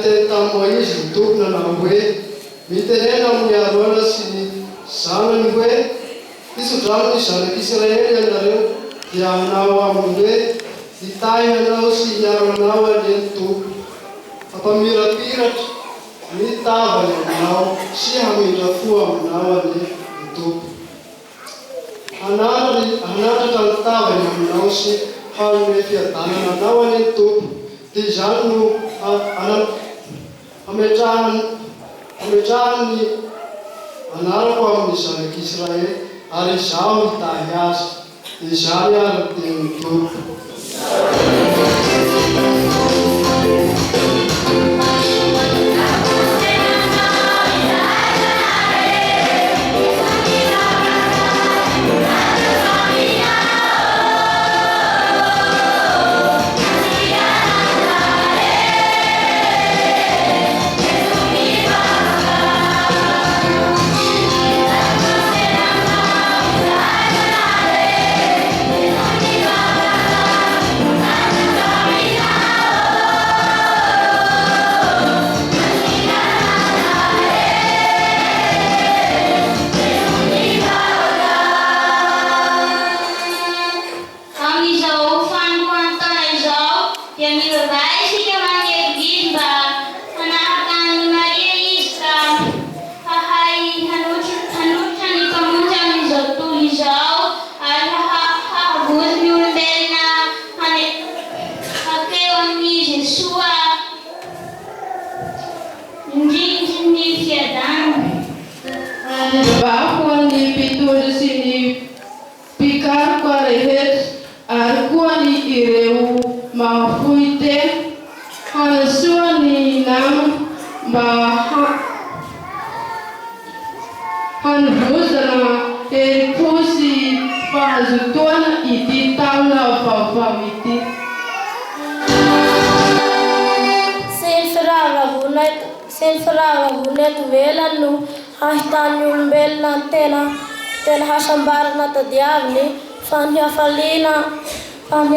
tentang Moises untuk nanamwe miterena munyarola sini sangan gue isudrang di sana Israel yang dari yang nawa mwe ditanya nau si nyarola nawa dentu apa mira-pirat nita banyak nau si hamira fua nawa dentu anada tanta banyak nau si hal mefia tanah nawa dentu di janu anak amejan ni anak kau misalnya Israel hari Saul tayas Israel tentu.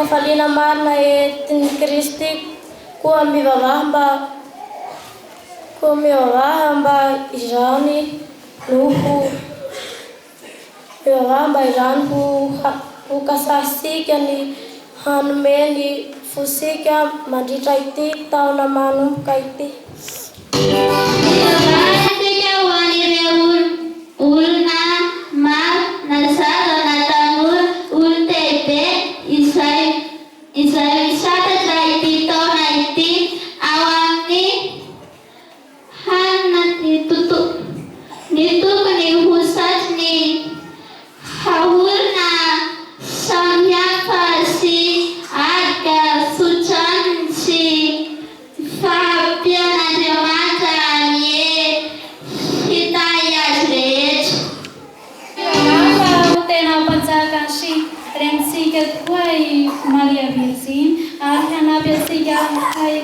Falina marna e tin Kristi ko mi vavamba Irani nuhu mi vavamba Iran hu kasasi kani hanmeni fusika maditaiti tauna manu kaiti ulna mar nasara natanur ultete Israel sata traiti to naiti awani hanat nitu kani husat ni hawurna samya fasi aga sucansi fabia nadramata ye hitayas rech tena pancakansi rensi ke kuai Maria Virgin arhana besiga hai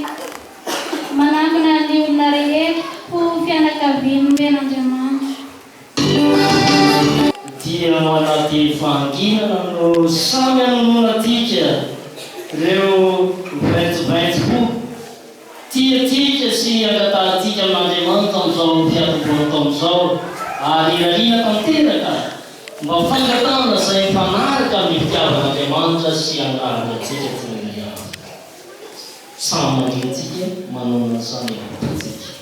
manakna liunare hu fiana kavin benanjaman dia manati fangina no samya no natia reu vent hu tia si agata tia manjaman tomso fiatu tomso arina contena ka Bafangatan na sa ipanar kami tiyawa na mantra siyang arda tika tunaya. Sama din tika manuna sa niya tika.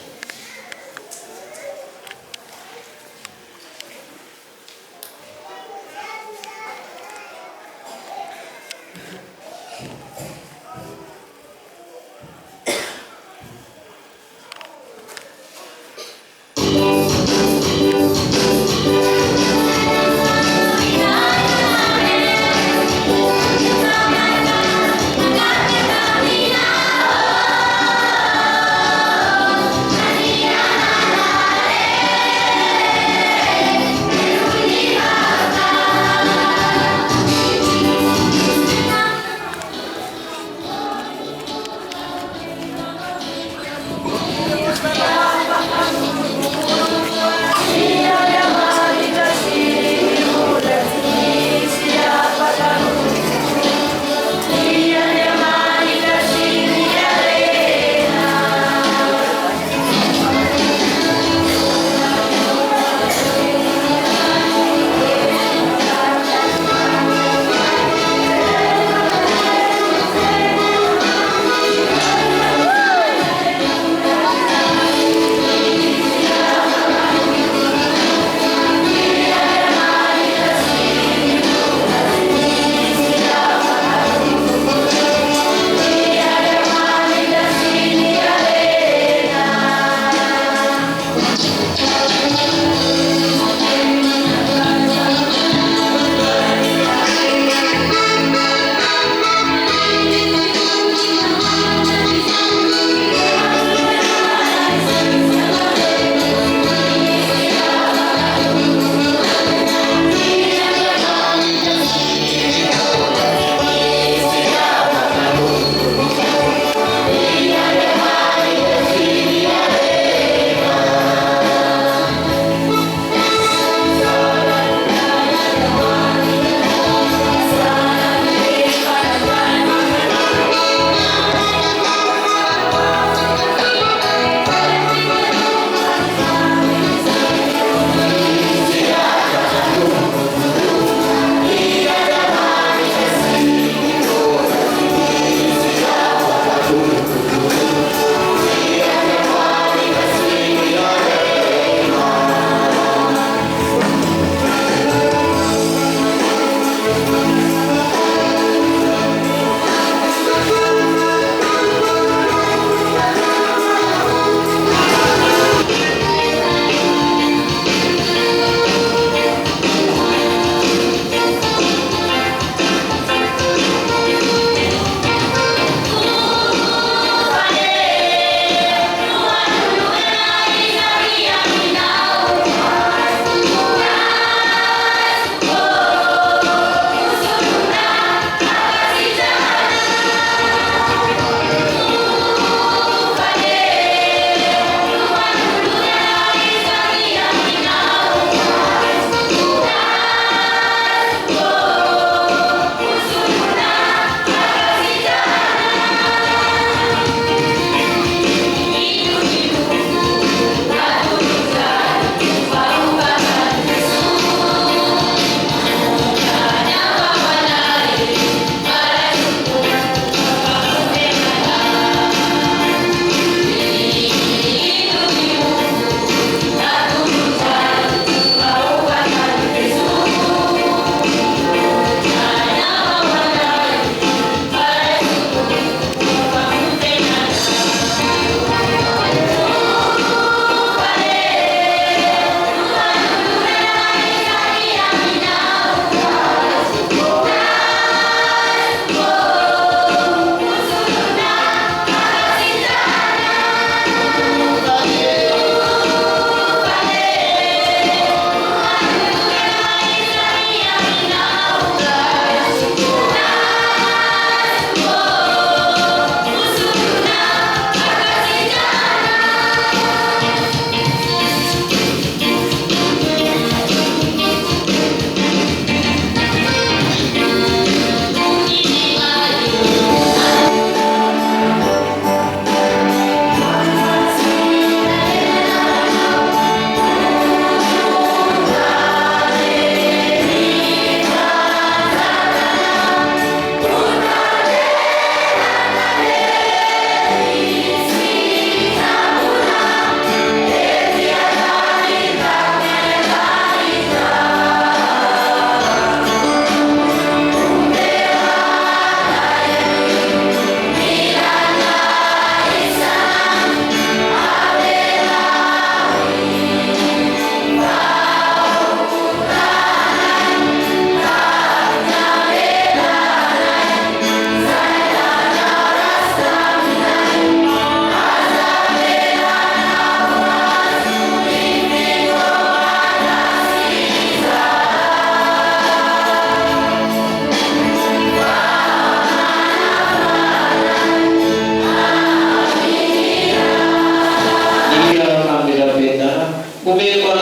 Kumekuwa na